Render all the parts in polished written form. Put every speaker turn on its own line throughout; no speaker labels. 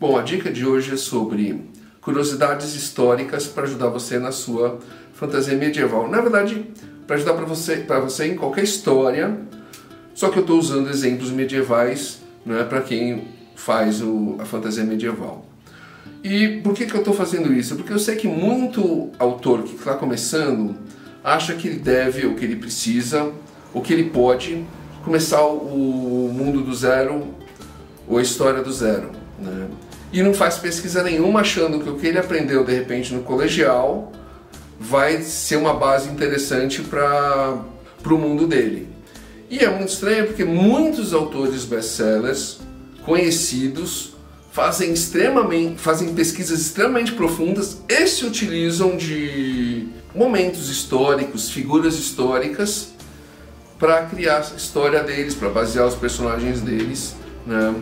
Bom, a dica de hoje é sobre curiosidades históricas para ajudar você na sua fantasia medieval. Na verdade, para ajudar para você em qualquer história, só que eu estou usando exemplos medievais, né, para quem faz a fantasia medieval. E por que eu estou fazendo isso? Porque eu sei que muito autor que está começando acha que ele deve, ou que ele precisa, ou que ele pode começar o mundo do zero, ou a história do zero, né? E não faz pesquisa nenhuma achando que o que ele aprendeu de repente no colegial vai ser uma base interessante para o mundo dele. E é muito estranho porque muitos autores best-sellers conhecidos fazem pesquisas extremamente profundas e se utilizam de momentos históricos, figuras históricas, para criar a história deles, para basear os personagens deles, né?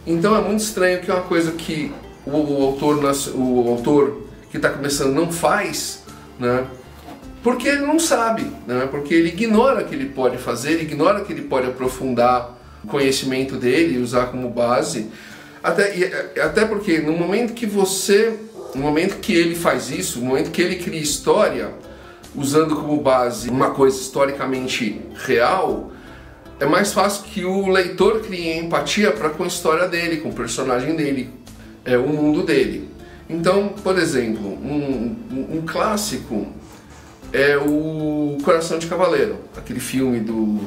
Então é muito estranho que é uma coisa que o autor que está começando não faz, né? Porque ele não sabe, né? Porque ele ignora que ele pode fazer, ele ignora que ele pode aprofundar o conhecimento dele e usar como base. Até porque no momento que ele faz isso, no momento que ele cria história, usando como base uma coisa historicamente real, é mais fácil que o leitor crie empatia com a história dele, com o personagem dele, o mundo dele. Então, por exemplo, um clássico é o Coração de Cavaleiro, aquele filme do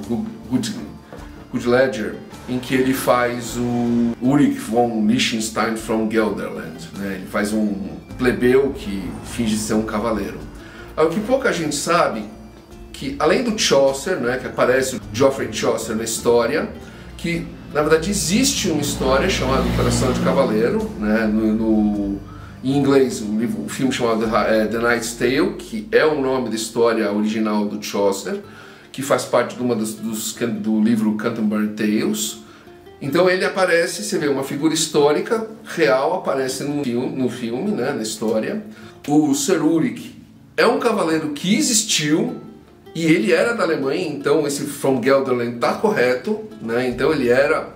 Good Ledger, em que ele faz o Ulrich von Liechtenstein from Gelderland, né? Ele faz um plebeu que finge ser um cavaleiro. O que pouca gente sabe, que além do Chaucer, né, que aparece o Geoffrey Chaucer na história, que na verdade existe uma história chamada Coração de Cavaleiro, né, em inglês o filme chamado The Knight's Tale, que é o nome da história original do Chaucer, que faz parte do livro Canterbury Tales. Então ele aparece, você vê, uma figura histórica real aparece no filme, né, na história. O Sir Ulrich é um cavaleiro que existiu e ele era da Alemanha, então esse from Gelderland está correto, né? Então ele era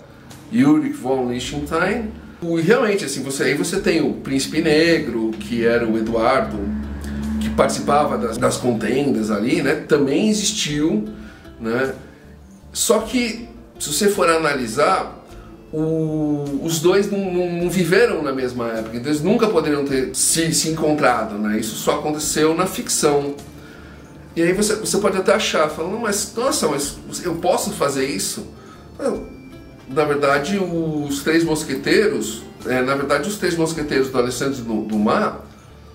Ulrich von Liechtenstein. E realmente, assim, aí você tem o Príncipe Negro, que era o Eduardo, que participava das contendas ali, né? Também existiu, né? Só que, se você for analisar, os dois não viveram na mesma época, então eles nunca poderiam ter se encontrado, né? Isso só aconteceu na ficção. E aí você pode até achar, falando, mas nossa, mas eu posso fazer isso? Na verdade, os Três Mosqueteiros, os Três Mosqueteiros do Alexandre Dumas,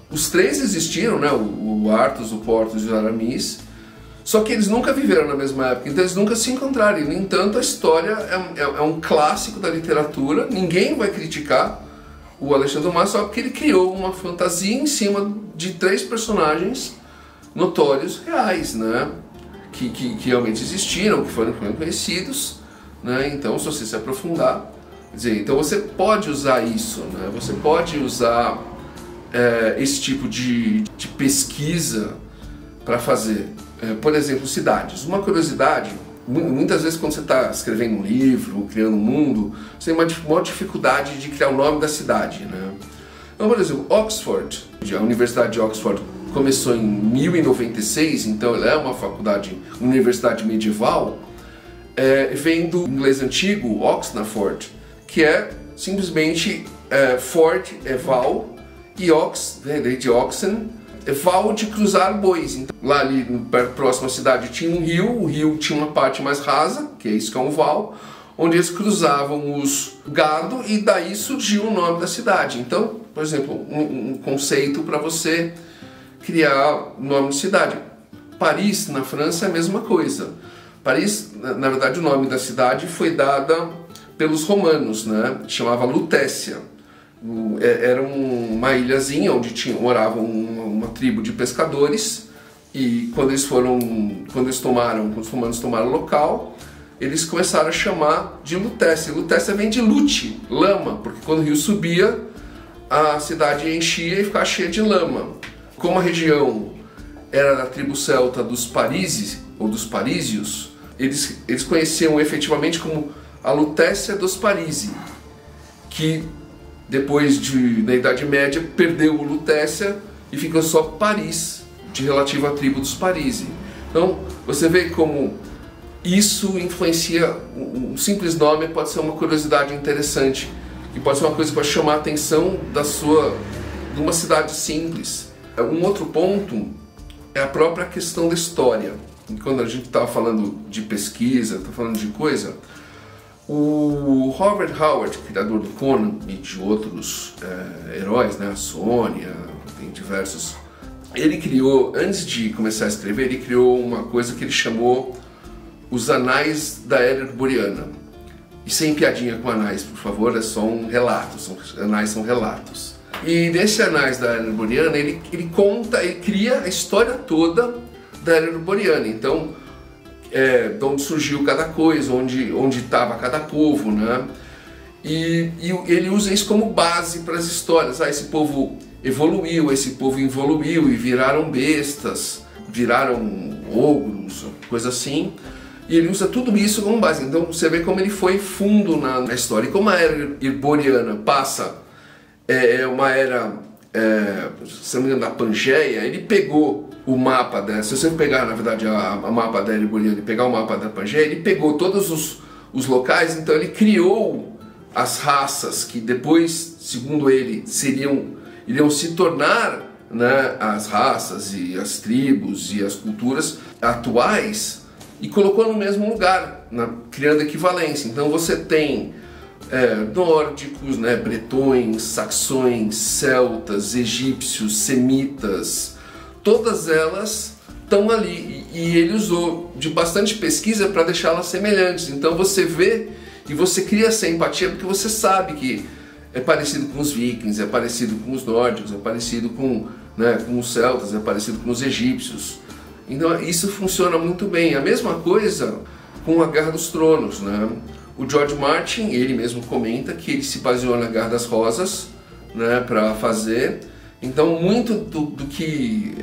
os três existiram, né? O Athos, o Porthos e o Aramis, só que eles nunca viveram na mesma época, então eles nunca se encontraram. E, no entanto, a história é um clássico da literatura, ninguém vai criticar o Alexandre Dumas só porque ele criou uma fantasia em cima de três personagens notórios reais, né? Que realmente existiram, que foram conhecidos, né? Então, se você se aprofundar, quer dizer, então você pode usar isso, né? Você pode usar esse tipo de pesquisa para fazer, por exemplo, cidades. Uma curiosidade, muitas vezes quando você está escrevendo um livro, criando um mundo, você tem uma maior dificuldade de criar o nome da cidade, né? Então, por exemplo, Oxford, a Universidade de Oxford começou em 1096, então ela é uma universidade medieval, vem do inglês antigo, Oxnaford, que é simplesmente Ford é val, e Ox, de Oxen, é val de cruzar bois. Então, lá ali próximo à cidade tinha um rio, o rio tinha uma parte mais rasa, que é isso que é um val, onde eles cruzavam os gado e daí surgiu o nome da cidade. Então, por exemplo, um conceito para você criar nome de cidade. Paris, na França, é a mesma coisa. Paris, na verdade, o nome da cidade foi dada pelos romanos, né? Chamava Lutécia. Era uma ilhazinha onde morava uma tribo de pescadores e quando os romanos tomaram o local, eles começaram a chamar de Lutécia. Lutécia vem de lute, lama, porque quando o rio subia, a cidade enchia e ficava cheia de lama. Como a região era da tribo celta dos Parises, ou dos Parísios, eles conheciam efetivamente como a Lutécia dos Parisi, que depois da Idade Média, perdeu o Lutécia e ficou só Paris, de relativo à tribo dos Parisi. Então, você vê como isso influencia, um simples nome pode ser uma curiosidade interessante, que pode ser uma coisa para chamar a atenção de uma cidade simples. Um outro ponto é a própria questão da história. E quando a gente está falando de pesquisa, está falando de coisa, o Robert Howard, criador do Conan e de outros heróis, né, a Sônia, tem diversos, ele criou, antes de começar a escrever, ele criou uma coisa que ele chamou os Anais da Era Arturiana. E sem piadinha com anais, por favor, é só um relato, anais são relatos. E nesse Anais da Era Arturiana, ele cria a história toda da Era Arturiana. Então, de onde surgiu cada coisa, onde estava cada povo, né? E ele usa isso como base para as histórias. Esse povo evoluiu, esse povo evoluiu e viraram bestas, viraram ogros, coisa assim. E ele usa tudo isso como base. Então você vê como ele foi fundo na história. E como a Era Arturiana é uma era, se não me engano, da Pangeia, ele pegou o mapa se você pegar, na verdade, a mapa da Era Arturiana e pegar o mapa da Pangeia, ele pegou todos os locais, então ele criou as raças que depois, segundo ele, iriam se tornar, né, as raças e as tribos e as culturas atuais, e colocou no mesmo lugar, criando equivalência. Então você tem nórdicos, né, bretões, saxões, celtas, egípcios, semitas, todas elas estão ali, e ele usou de bastante pesquisa para deixá-las semelhantes. Então você vê e você cria essa empatia porque você sabe que é parecido com os vikings, é parecido com os nórdicos, é parecido com os celtas, é parecido com os egípcios. Então isso funciona muito bem. A mesma coisa com a Guerra dos Tronos, né? O George Martin, ele mesmo comenta que ele se baseou na Guerra das Rosas, né, para fazer. Então muito do que,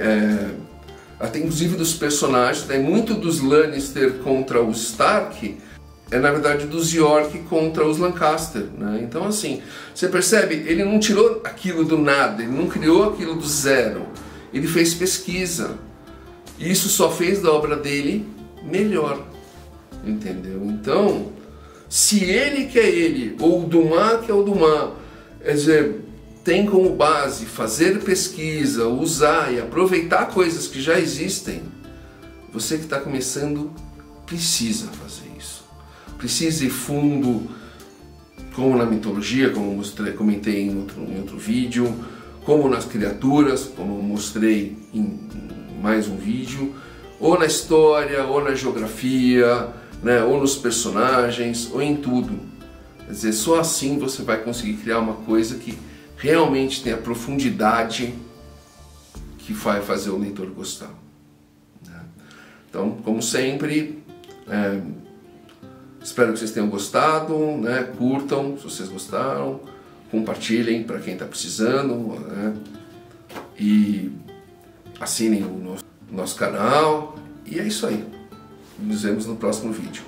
até inclusive dos personagens, né, muito dos Lannister contra os Stark, na verdade dos York contra os Lancaster, né? Então assim, você percebe, ele não tirou aquilo do nada, ele não criou aquilo do zero, ele fez pesquisa. E isso só fez da obra dele melhor, entendeu? Então, se ele que é ele, ou o Dumas que é o Dumas, quer dizer, tem como base fazer pesquisa, usar e aproveitar coisas que já existem, você que está começando precisa fazer isso. Precisa ir fundo, como na mitologia, como comentei em outro vídeo, como nas criaturas, como eu mostrei em mais um vídeo, ou na história, ou na geografia, né, ou nos personagens, ou em tudo. Quer dizer, só assim você vai conseguir criar uma coisa que realmente tenha profundidade que vai fazer o leitor gostar. Então, como sempre, espero que vocês tenham gostado, né? Curtam se vocês gostaram, compartilhem para quem está precisando, né? E assinem o nosso canal. E é isso aí. Nos vemos no próximo vídeo.